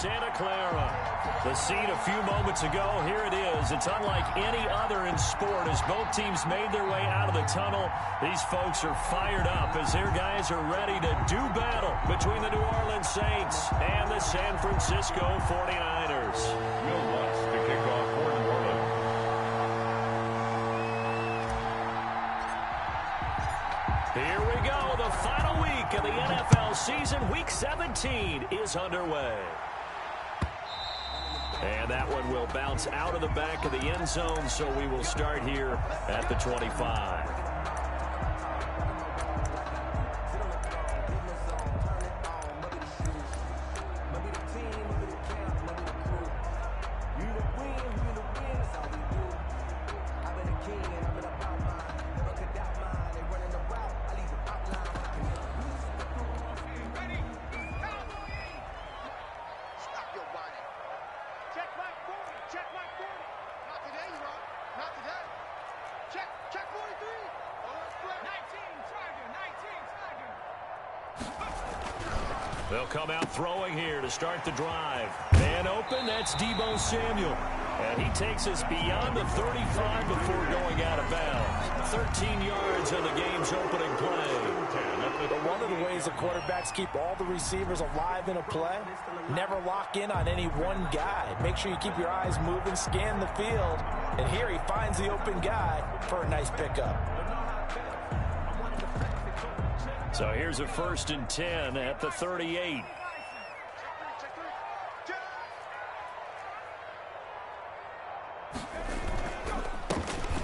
Santa Clara. The scene a few moments ago, here it is. It's unlike any other in sport as both teams made their way out of the tunnel. These folks are fired up as their guys are ready to do battle between the New Orleans Saints and the San Francisco 49ers. Will wants to kick off for New Orleans. Here we go. The final week of the NFL season. Week 17 is underway. And that one will bounce out of the back of the end zone, so we will start here at the 25. They'll come out throwing here to start the drive. Man open, that's Deebo Samuel. And he takes us beyond the 35 before going out of bounds. 13 yards on the game's opening play. But one of the ways the quarterbacks keep all the receivers alive in a play, never lock in on any one guy. Make sure you keep your eyes moving, scan the field. And here he finds the open guy for a nice pickup. So here's a 1st and 10 at the 38.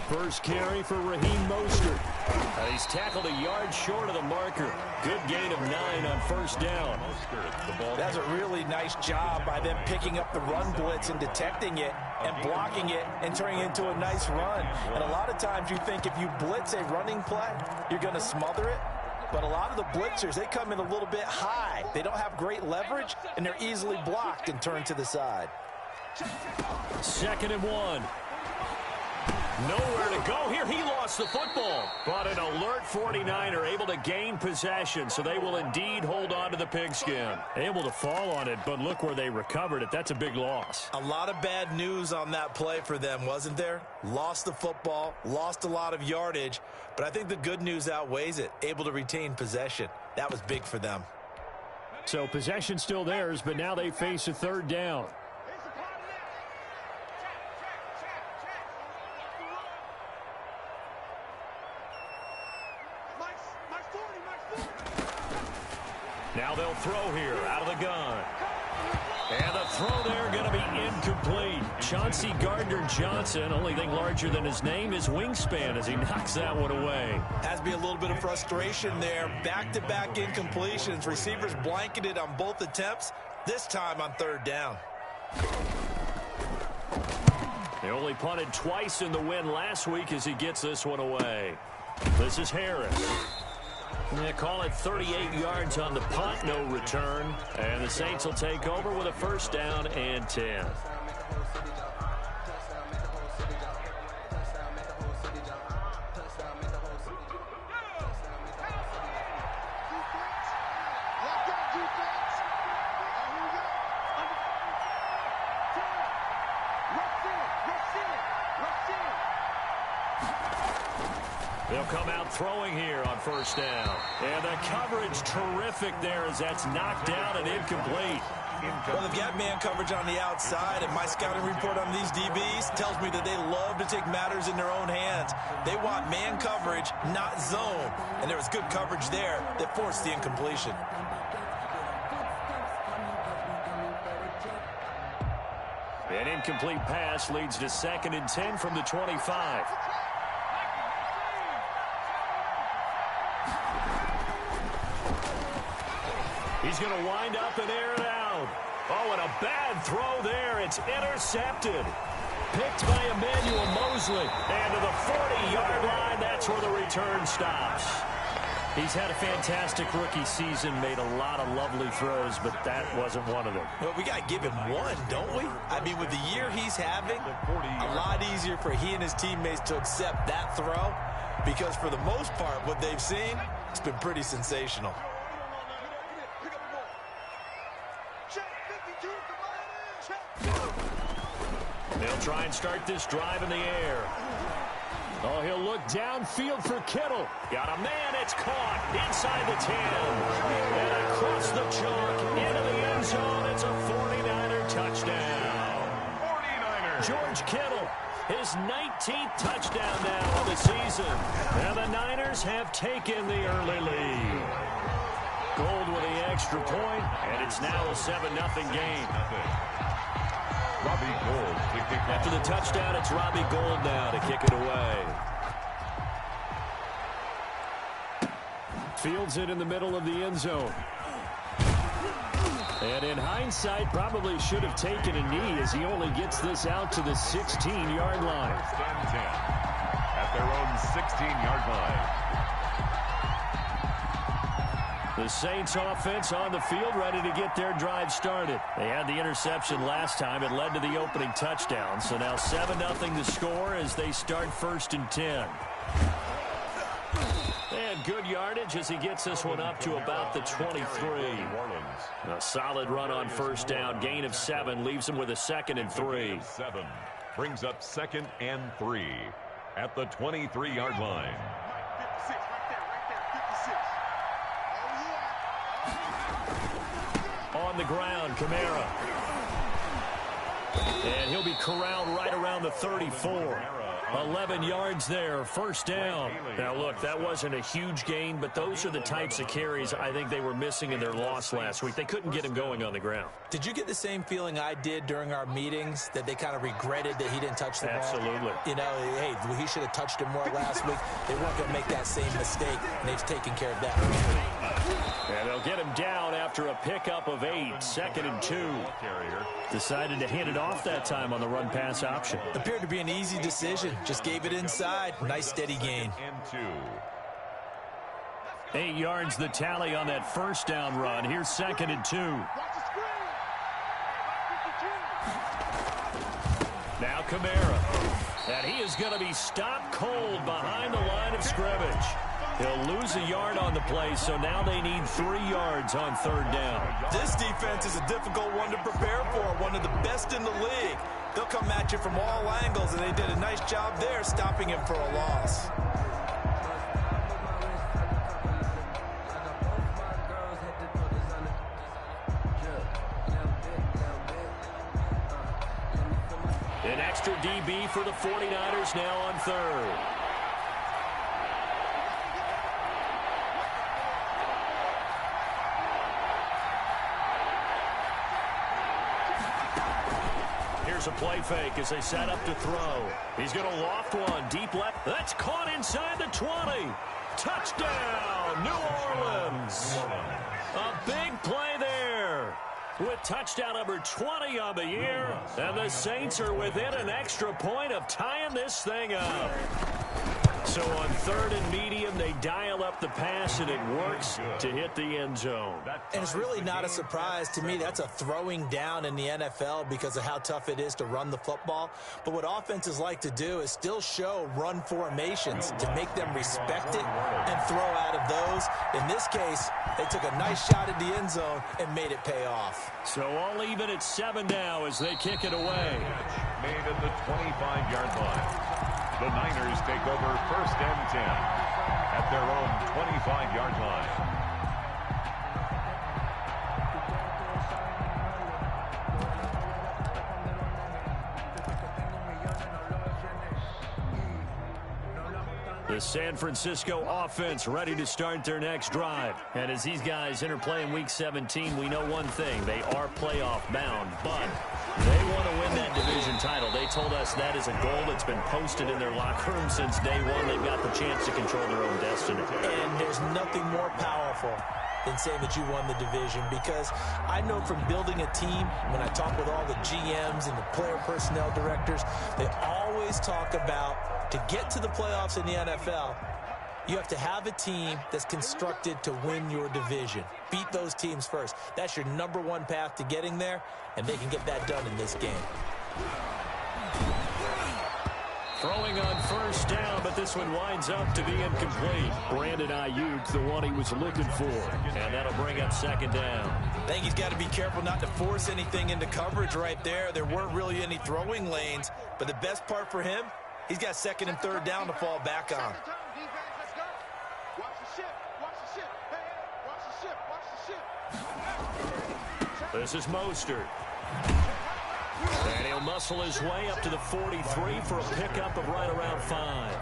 First carry for Raheem Mostert. He's tackled a yard short of the marker. Good gain of 9 on 1st down. That's a really nice job by them picking up the run blitz and detecting it and blocking it and turning it into a nice run. And a lot of times you think if you blitz a running play, you're going to smother it. But a lot of the blitzers, they come in a little bit high. They don't have great leverage, and they're easily blocked and turned to the side. 2nd and 1. Nowhere to go here. He lost the football. But an alert 49er able to gain possession, so they will indeed hold on to the pigskin. Able to fall on it, but look where they recovered it. That's a big loss. A lot of bad news on that play for them, wasn't there? Lost the football, lost a lot of yardage, but I think the good news outweighs it. Able to retain possession. That was big for them. So possession still theirs, but now they face a 3rd down. Now they'll throw here out of the gun. And the throw there going to be incomplete. Chauncey Gardner-Johnson, only thing larger than his name is wingspan as he knocks that one away. Has to be a little bit of frustration there. Back-to-back incompletions. Receivers blanketed on both attempts, this time on 3rd down. They only punted twice in the win last week as he gets this one away. This is Harris. They call it 38 yards on the punt, no return. And the Saints will take over with a 1st down and 10. They'll come out throwing here on 1st down. And the coverage terrific there as that's knocked down and incomplete. Well, they've got man coverage on the outside, and my scouting report on these DBs tells me that they love to take matters in their own hands. They want man coverage, not zone. And there was good coverage there that forced the incompletion. An incomplete pass leads to 2nd and 10 from the 25. He's going to wind up and air it out. Oh, and a bad throw there. It's intercepted. Picked by Emmanuel Mosley. And to the 40-yard line, that's where the return stops. He's had a fantastic rookie season, made a lot of lovely throws, but that wasn't one of them. Well, we got to give him one, don't we? I mean, with the year he's having, a lot easier for he and his teammates to accept that throw because for the most part, what they've seen, it's been pretty sensational. Check 52 for They'll try and start this drive in the air. Oh, he'll look downfield for Kittle. Got a man, it's caught inside the 10. And across the chalk into the end zone. It's a 49er touchdown. 49ers. George Kittle, his 19th touchdown now of the season. And the Niners have taken the early lead. Gold with the extra point, and it's now a 7-0 game. Robbie Gould to kick off. After the touchdown, it's Robbie Gould now to kick it away. Fields it in the middle of the end zone. And in hindsight, probably should have taken a knee as he only gets this out to the 16-yard line. First and 10 at their own 16-yard line. The Saints offense on the field, ready to get their drive started. They had the interception last time. It led to the opening touchdown. So now 7-0 to score as they start 1st and 10. And good yardage as he gets this one up to about the 23. A solid run on first down. Gain of 7 leaves him with a 2nd and 3. 7 brings up 2nd and 3 at the 23-yard line. On the ground, Kamara. And he'll be corralled right around the 34. 11 yards there, first down. Now, look, that wasn't a huge gain, but those are the types of carries I think they were missing in their loss last week. They couldn't get him going on the ground. Did you get the same feeling I did during our meetings, that they kind of regretted that he didn't touch the ball? Absolutely. You know, hey, he should have touched him more last week. They weren't going to make that same mistake, and they've taken care of that. And they'll get him down after a pickup of 8, 2nd and 2. Decided to hand it off that time on the run-pass option. Appeared to be an easy decision. Just gave it inside. Nice steady gain. And 2. 8 yards the tally on that first down run. Here's 2nd and 2. Now Kamara. And he is going to be stopped cold behind the line of scrimmage. He'll lose a yard on the play, so now they need 3 yards on 3rd down. This defense is a difficult one to prepare for, one of the best in the league. They'll come at you from all angles, and they did a nice job there stopping him for a loss. An extra DB for the 49ers now on 3rd. Here's a play fake as they set up to throw. He's going to loft one deep left. That's caught inside the 20. Touchdown, New Orleans. A big play there with touchdown number 20 on the year. And the Saints are within an extra point of tying this thing up. So on 3rd and medium, they dial up the pass, and it works to hit the end zone. And it's really not a surprise to me. That's a throwing down in the NFL because of how tough it is to run the football. But what offenses like to do is still show run formations to make them respect it and throw out of those. In this case, they took a nice shot at the end zone and made it pay off. So all even at 7 now as they kick it away. Made at the 25-yard line. The Niners take over 1st and 10 at their own 25-yard line. The San Francisco offense ready to start their next drive. And as these guys interplay in Week 17, we know one thing. They are playoff bound, but they want to win that division title. They told us that is a goal that's been posted in their locker room since day one. They've got the chance to control their own destiny. And there's nothing more powerful than saying that you won the division, because I know from building a team, when I talk with all the GMs and the player personnel directors, they always talk about, to get to the playoffs in the NFL, you have to have a team that's constructed to win your division. Beat those teams first. That's your #1 path to getting there, and they can get that done in this game. Throwing on first down, but this one winds up to be incomplete. Brandon Ayuk, the one he was looking for. And that'll bring up second down. I think he's got to be careful not to force anything into coverage right there. There weren't really any throwing lanes, but the best part for him, he's got second and third down to fall back on. This is Mostert. And he'll muscle his way up to the 43 for a pickup of right around 5.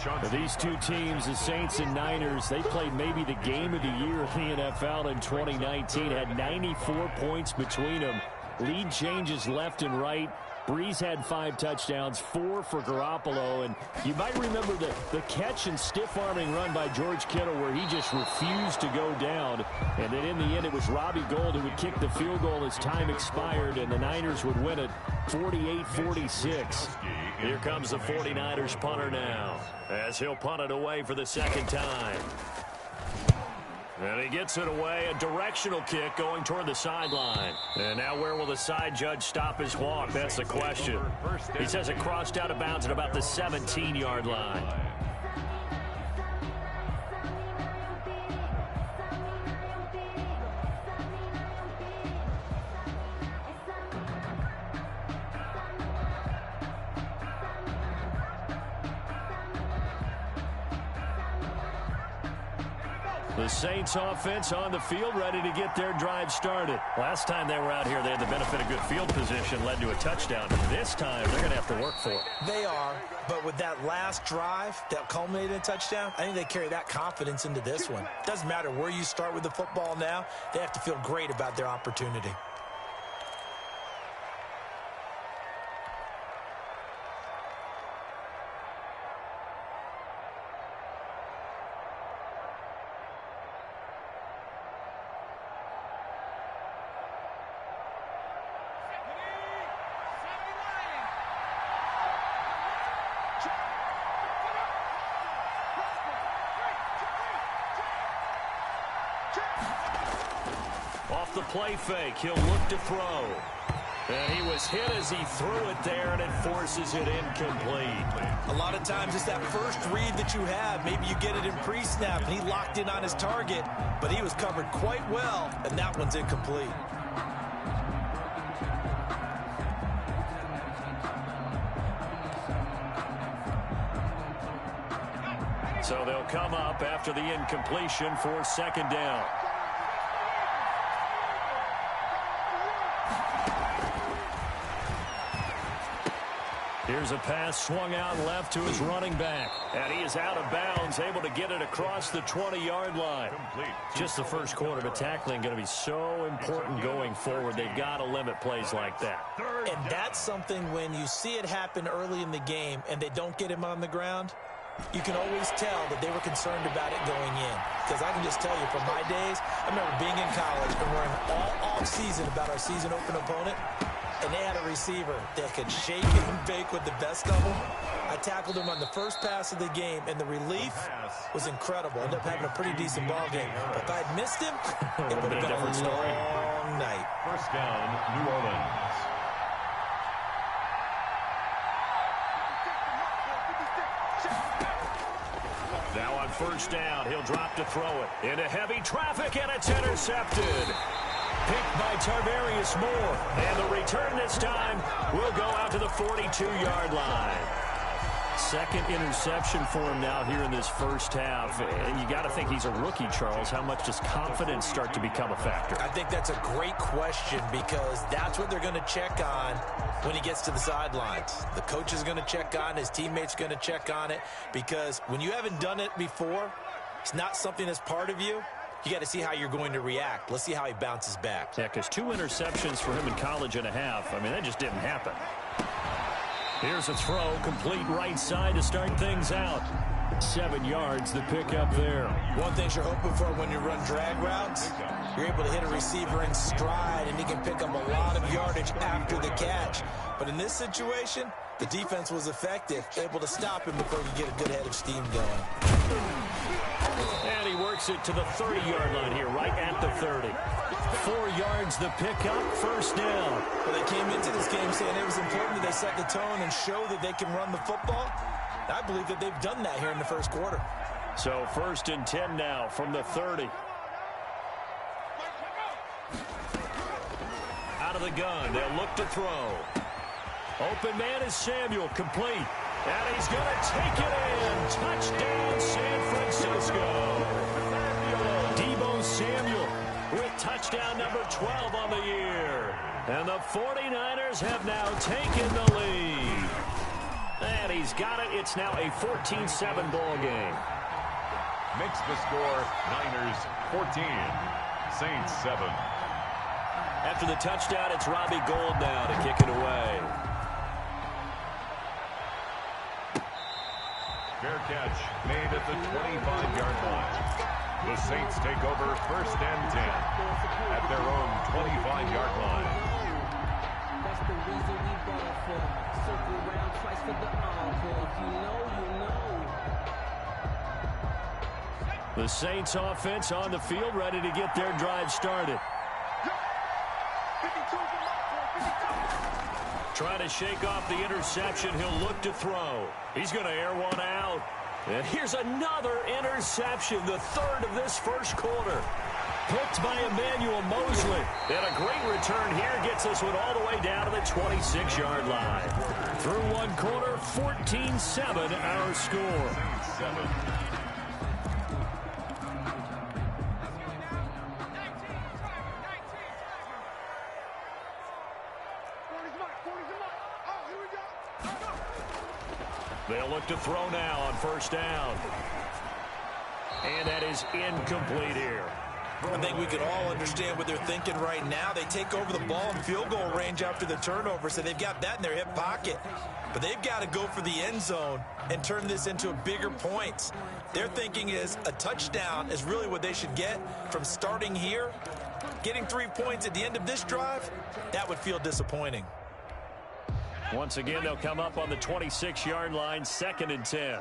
Now, these two teams, the Saints and Niners, they played maybe the game of the year in the NFL in 2019. Had 94 points between them. Lead changes left and right. Breeze had 5 touchdowns, 4 for Garoppolo. And you might remember the catch and stiff-arming run by George Kittle where he just refused to go down. And then in the end, it was Robbie Gould who would kick the field goal as time expired, and the Niners would win it 48-46. Here comes the 49ers punter now, as he'll punt it away for the second time. And he gets it away, a directional kick going toward the sideline. And now where will the side judge stop his walk? That's the question. He says it crossed out of bounds at about the 17-yard line. The Saints offense on the field, ready to get their drive started. Last time they were out here, they had the benefit of good field position, led to a touchdown. This time, they're going to have to work for it. They are, but with that last drive that culminated in a touchdown, I think they carry that confidence into this one. Doesn't matter where you start with the football now, they have to feel great about their opportunity. Off the play fake, he'll look to throw. And he was hit as he threw it there, and it forces it incomplete. A lot of times it's that first read that you have. Maybe you get it in pre-snap, and he locked in on his target, but he was covered quite well, and that one's incomplete. So they'll come up after the incompletion for second down. Here's a pass swung out left to his running back. And he is out of bounds, able to get it across the 20-yard line. Just the first quarter, but tackling going to be so important going forward. They've got to limit plays like that. And that's something when you see it happen early in the game and they don't get him on the ground, you can always tell that they were concerned about it going in. Because I can just tell you from my days, I remember being in college and worrying all off-season about our season open opponent. And they had a receiver that could shake and bake with the best of them. I tackled him on the first pass of the game, and the relief was incredible. Ended up having a pretty decent ball game. But if I had missed him, it would have been a long night. First down, New Orleans. Now on first down, he'll drop to throw it. Into heavy traffic, and it's intercepted. Picked by Tarvarius Moore. And the return this time will go out to the 42-yard line. Second interception for him now here in this first half. And you got to think he's a rookie, Charles. How much does confidence start to become a factor? I think that's a great question because that's what they're going to check on when he gets to the sidelines. The coach is going to check on it. His teammates going to check on it because when you haven't done it before, it's not something that's part of you. You got to see how you're going to react. Let's see how he bounces back. Yeah, because 2 interceptions for him in college and a half. I mean, that just didn't happen. Here's a throw, complete right side to start things out. 7 yards, the pickup there. One thing you're hoping for when you run drag routes, you're able to hit a receiver in stride, and he can pick up a lot of yardage after the catch. But in this situation, the defense was effective, able to stop him before he get a good head of steam going. And he works works it to the 30-yard line here, right at the 30. 4 yards the pickup, first down. Well, they came into this game saying it was important that they set the tone and show that they can run the football. I believe that they've done that here in the first quarter. So 1st and 10 now from the 30. Out of the gun, they'll look to throw. Open man is Samuel, complete. And he's going to take it in. Touchdown, San Francisco. Deebo Samuel with touchdown number 12 on the year. And the 49ers have now taken the lead. And he's got it. It's now a 14-7 ball game. Makes the score Niners 14, Saints 7. After the touchdown, it's Robbie Gould now to kick it away. Fair catch made at the 25-yard line. The Saints take over 1st and 10 at their own 25-yard line. That's the reason we ball for. Circle around twice for the encore. If you know, you know. The Saints offense on the field, ready to get their drive started. Trying to shake off the interception. He'll look to throw. He's going to air one out. And here's another interception, the 3rd of this first quarter. Picked by Emmanuel Mosley. And a great return here gets this one all the way down to the 26-yard line. Through one quarter, 14-7 our score. 7. They'll look to throw now on 1st down. And that is incomplete here. I think we can all understand what they're thinking right now. They take over the ball in field goal range after the turnover, so they've got that in their hip pocket. But they've got to go for the end zone and turn this into bigger points. Their thinking is a touchdown is really what they should get from starting here. Getting 3 points at the end of this drive, that would feel disappointing. Once again, they'll come up on the 26-yard line, 2nd and 10.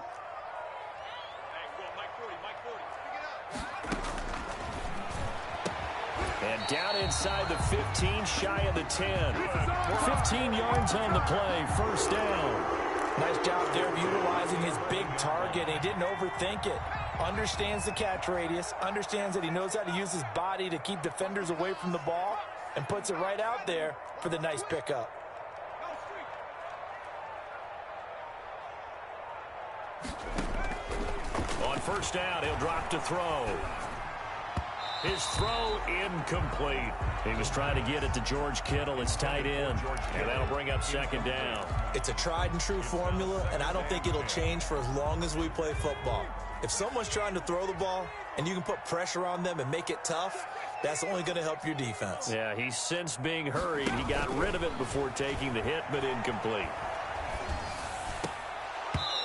And down inside the 15, shy of the 10. 15 yards on the play, 1st down. Nice job there of utilizing his big target. He didn't overthink it. Understands the catch radius, understands that he knows how to use his body to keep defenders away from the ball, and puts it right out there for the nice pickup. On 1st down, he'll drop to throw. His throw incomplete. He was trying to get it to George Kittle. It's tight end, and that'll bring up 2nd down. It's a tried and true formula, and I don't think it'll change for as long as we play football. If someone's trying to throw the ball and you can put pressure on them and make it tough, that's only going to help your defense. Yeah, he's since being hurried. He got rid of it before taking the hit, but incomplete.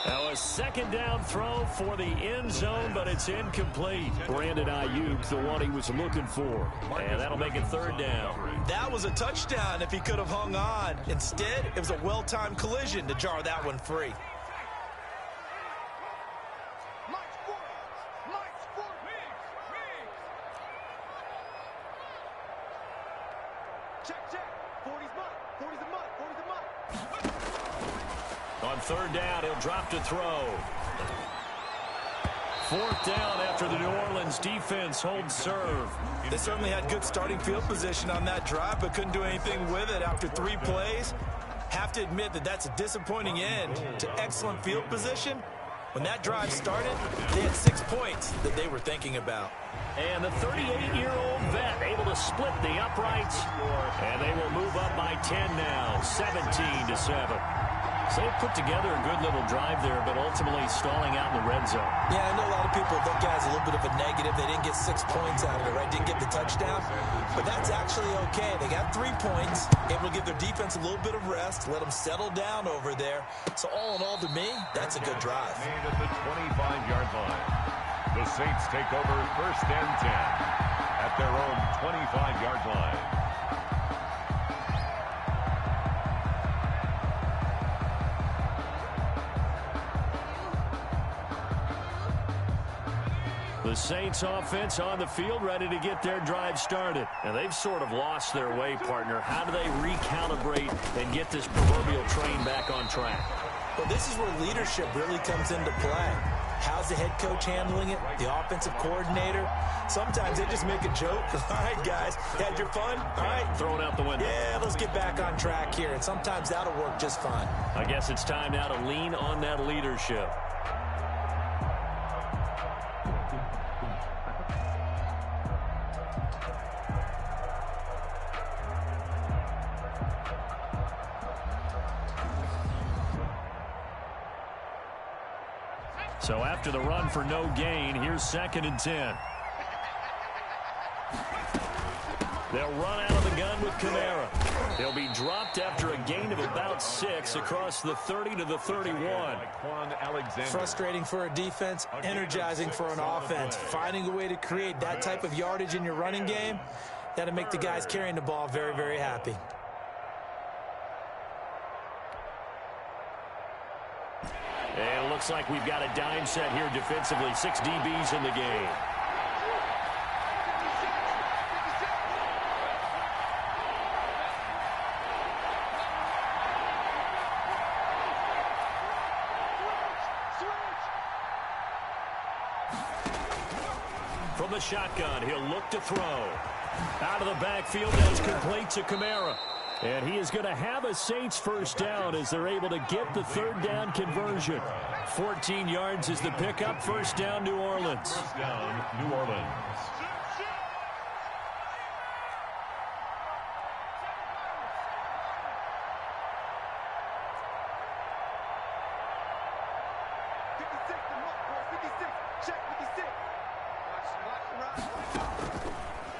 Now a 2nd down throw for the end zone, but it's incomplete. Brandon Ayuk, the one he was looking for. And that'll make it 3rd down. That was a touchdown if he could have hung on. Instead, it was a well-timed collision to jar that one free. On 3rd down, he'll drop to throw. 4th down after the New Orleans defense holds serve. They certainly had good starting field position on that drive, but couldn't do anything with it after 3 plays. Have to admit that that's a disappointing end to excellent field position. When that drive started, they had 6 points that they were thinking about. And the 38-year-old vet able to split the uprights. And they will move up by 10 now, 17-7. So they put together a good little drive there, but ultimately stalling out in the red zone. Yeah, I know a lot of people look at it as a little bit of a negative. They didn't get 6 points out of it, right? Didn't get the touchdown. But that's actually okay. They got 3 points. Able to give their defense a little bit of rest, let them settle down over there. So all in all, to me, that's a good drive. Made at the 25-yard line. The Saints take over 1st and 10 at their own 25-yard line. The Saints offense on the field ready to get their drive started. And they've sort of lost their way, partner. How do they recalibrate and get this proverbial train back on track? Well, this is where leadership really comes into play. How's the head coach handling it? The offensive coordinator? Sometimes they just make a joke. All right, guys, had your fun? All right. Throw it out the window. Yeah, let's get back on track here. And sometimes that'll work just fine. I guess it's time now to lean on that leadership. So after the run for no gain, here's 2nd and 10. They'll run out of the gun with Kamara. He'll be dropped after a gain of about 6 across the 30 to the 31. Frustrating for a defense, energizing for an offense. Finding a way to create that type of yardage in your running game, that'll make the guys carrying the ball very, very happy. And it looks like we've got a dime set here defensively. 6 DBs in the game. From the shotgun, he'll look to throw. Out of the backfield, that's complete to Kamara. And he is going to have a Saints first down as they're able to get the 3rd down conversion. 14 yards is the pickup. First down, New Orleans. First down, New Orleans.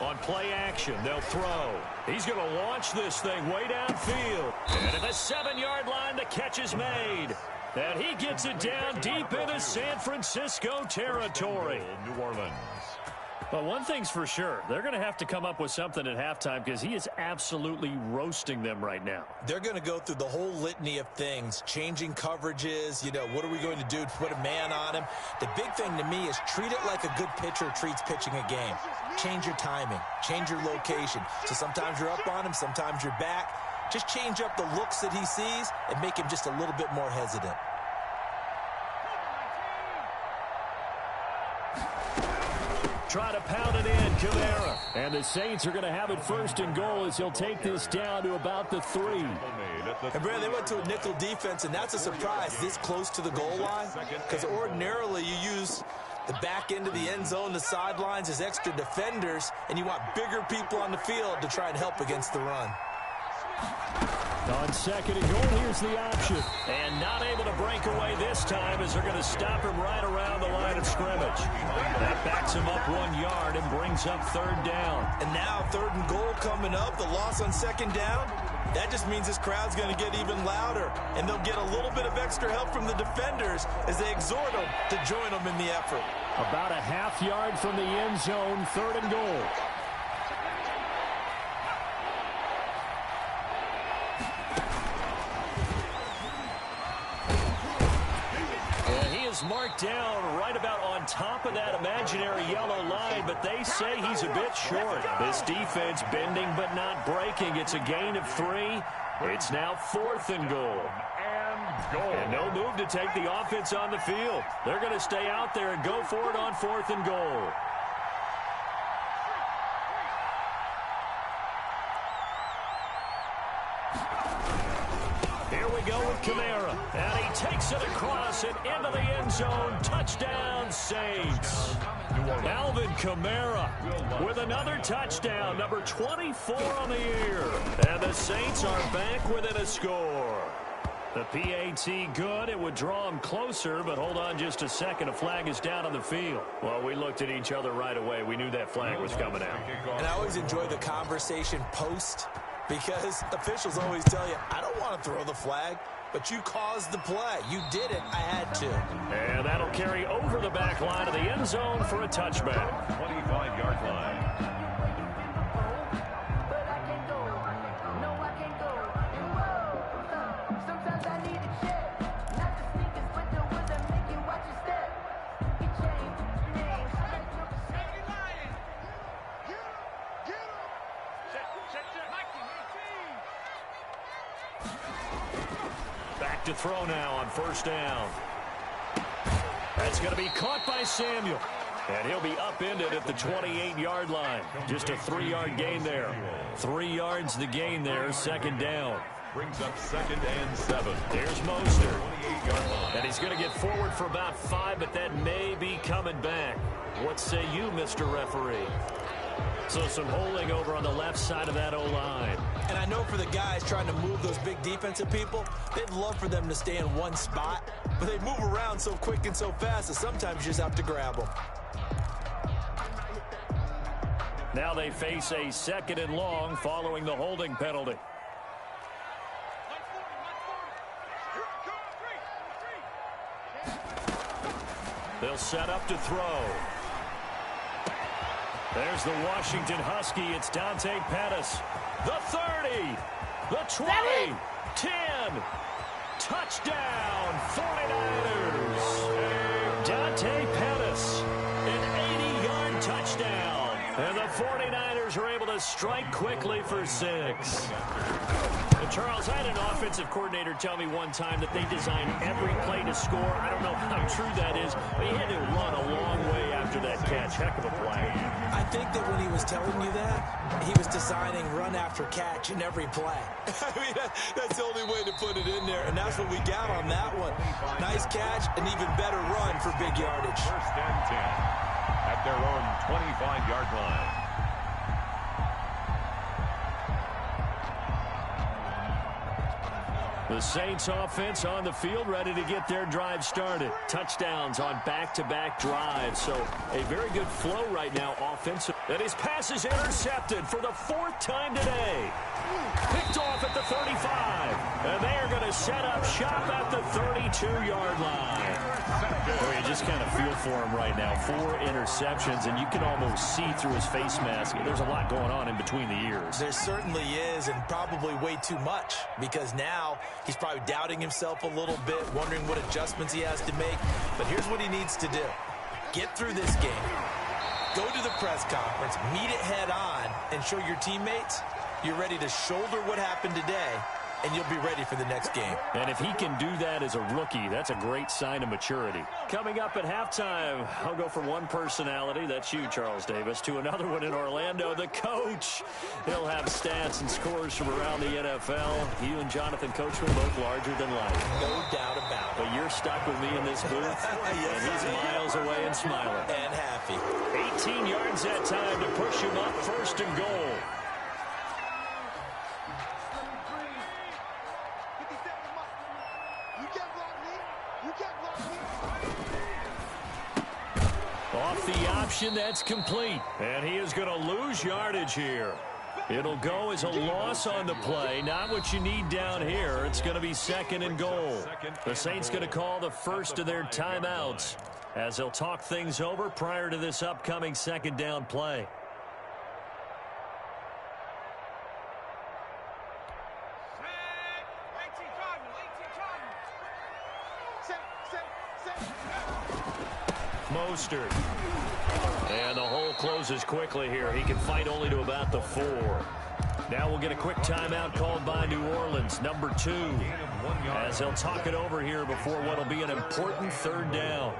On play action, they'll throw. He's going to launch this thing way downfield. And at the 7-yard line, the catch is made. And he gets it down deep into San Francisco territory. New Orleans. But one thing's for sure, they're going to have to come up with something at halftime because he is absolutely roasting them right now. They're going to go through the whole litany of things, changing coverages, what are we going to do to put a man on him? The big thing to me is treat it like a good pitcher treats pitching a game. Change your timing, change your location. So sometimes you're up on him, sometimes you're back. Just change up the looks that he sees and make him just a little bit more hesitant. Try to pound it in, Kamara. And the Saints are going to have it 1st and goal as he'll take this down to about the 3. And, Brad, they went to a nickel defense, and that's a surprise this close to the goal line because ordinarily you use the back end of the end zone, the sidelines as extra defenders, and you want bigger people on the field to try and help against the run. On 2nd and goal, here's the option. And not able to break away this time as they're going to stop him right around the line of scrimmage. That backs him up 1 yard and brings up 3rd down. And now 3rd and goal coming up, the loss on 2nd down. That just means this crowd's going to get even louder, and they'll get a little bit of extra help from the defenders as they exhort them to join them in the effort. About a half yard from the end zone, 3rd and goal. Marked down right about on top of that imaginary yellow line, but they say he's a bit short. This defense bending but not breaking. It's a gain of 3. It's now 4th and goal. And no move to take the offense on the field. They're going to stay out there and go for it on 4th and goal. Here we go with Kamara. And he takes it across and into the end zone. Touchdown, Saints. Alvin Kamara with another touchdown, number 24 on the year. And the Saints are back within a score. The PAT good. It would draw them closer, but hold on just a second. A flag is down on the field. Well, we looked at each other right away. We knew that flag was coming out. And I always enjoy the conversation post, because officials always tell you, I don't want to throw the flag, but you caused the play. You did it. I had to. And that'll carry over the back line of the end zone for a touchback. 25-yard line. back to throw now on first down. That's going to be caught by Samuel. And he'll be upended at the 28-yard line. Just a 3-yard gain there. 3 yards the gain there, second down. Brings up 2nd and 7. There's Mostert. 28-yard line. And he's going to get forward for about 5, but that may be coming back. What say you, Mr. Referee? So some holding over on the left side of that O-line. And I know for the guys trying to move those big defensive people, they'd love for them to stay in one spot, but they move around so quick and so fast that sometimes you just have to grab them. Now they face a 2nd and long following the holding penalty. They'll set up to throw. There's the Washington Husky. It's Dante Pettis. The 30. The 20. 10. Touchdown, 49ers. Dante Pettis. An 80-yard touchdown. And the 49ers are able to strike quickly for 6. Charles, I had an offensive coordinator tell me one time that they designed every play to score. I don't know how true that is, but he had to run a long way after that catch. Heck of a play. I think that when he was telling you that, he was designing run after catch in every play. I mean, that's the only way to put it in there, and that's what we got on that one. Nice catch, an even better run for big yardage. 1st and 10 at their own 25-yard line. The Saints offense on the field, ready to get their drive started. Touchdowns on back-to-back drives. So a very good flow right now offensive. And his pass is intercepted for the 4th time today. Picked off at the 35. And they are going to set up shop at the 32-yard line. Boy, you just kind of feel for him right now. 4 interceptions, and you can almost see through his face mask. There's a lot going on in between the ears. There certainly is, and probably way too much, because now he's probably doubting himself a little bit, wondering what adjustments he has to make. But here's what he needs to do. Get through this game. Go to the press conference, meet it head on, and show your teammates you're ready to shoulder what happened today, and you'll be ready for the next game. And if he can do that as a rookie, that's a great sign of maturity. Coming up at halftime, I'll go from one personality, that's you, Charles Davis, to another one in Orlando, the coach. He'll have stats and scores from around the NFL. You and Jonathan Coachman both larger than life. No doubt about it. But you're stuck with me in this booth, Yes, and he's miles away and smiling. And happy. 18 yards that time to push him up, 1st and goal. Off the option, that's complete. And he is going to lose yardage here. It'll go as a loss on the play. Not what you need down here. It's going to be 2nd and goal. The Saints going to call the first of their timeouts as they'll talk things over prior to this upcoming 2nd down play. Mostert. And the hole closes quickly here. He can fight only to about the 4. Now we'll get a quick timeout called by New Orleans, number 2, as they'll talk it over here before what will be an important 3rd down.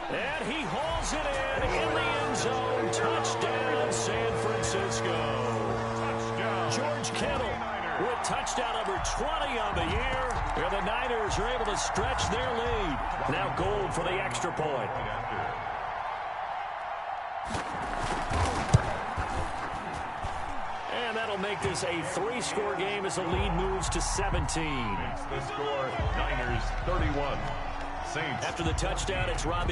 And he hauls it in the end zone. Touchdown, San Francisco. George Kittle with touchdown number 20 on the year. And the Niners are able to stretch their lead. Now Gold for the extra point. And that'll make this a 3-score game as the lead moves to 17. The score, Niners 31. Saints. After the touchdown, it's Robbie